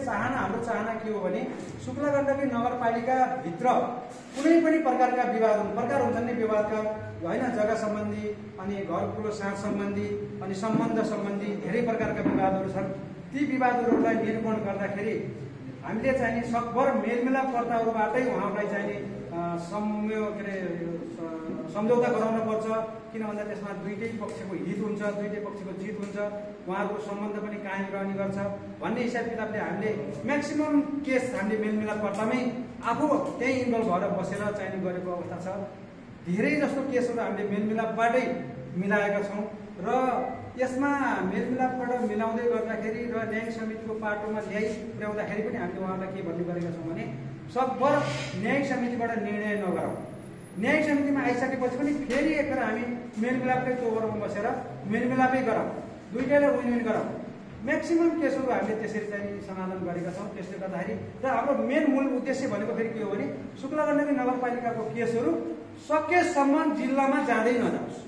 चाहना हाम्रो चाहना के हो भने शुक्ला गण्डकी नगरपालिका भित्र कुनै पनि प्रकारका प्रकार हुन्छन् नि विवादका हैन, जग्गा सम्बन्धी अनि घरको साथ सम्बन्धी अनि सम्बन्ध सम्बन्धी धेरै प्रकारका विवादहरू छन्। ती विवादहरूलाई निरूपण गर्दाखेरि हामीले चाहिँ सकभर मेलमिलापकर्ताहरूबाटै उहाँहरूलाई चाहिँ सम्झौता गराउन पर्छ। किन भन्दा त्यसमा दुईटै पक्षको हित हुन्छ, दुईटै पक्षको जित हुन्छ, उहाँहरूको सम्बन्ध पनि कायम रहने गर्छ भन्ने हिसाब किताबले हामीले म्याक्सिमम केस हामीले मेलमिलापकर्तामै आफू त्यही इन्भल्भ भएर बसेर चाहिँ गरेको अवस्था छ। धेरै जस्तो केसहरू हामीले मेलमिलापबाटै मिलाएका छौँ र यसमा मेलमिलापबाट मिलाउँदै गर्दाखेरि र न्यायिक समितिको पाटोमा पुर्याउँदाखेरि पनि हामीले उहाँलाई के भन्ने गरेका छौँ भने सकभर न्यायिक समितिबाट निर्णय नगरौँ, न्यायिक समितिमा आइसकेपछि पनि फेरि एकखेर हामी मेलमिलापकै चौबरमा बसेर मेलमिलापै गरौँ, दुईटैलाई विन विन गरौँ। म्याक्सिमम केसहरू हामीले त्यसरी चाहिँ समाधान गरेका छौँ। त्यसले गर्दाखेरि र हाम्रो मेन मूल उद्देश्य भनेको फेरि के हो भने शुक्ला गण्डकी नगरपालिकाको केसहरू सकेसम्म जिल्लामा जाँदै नजाओस्।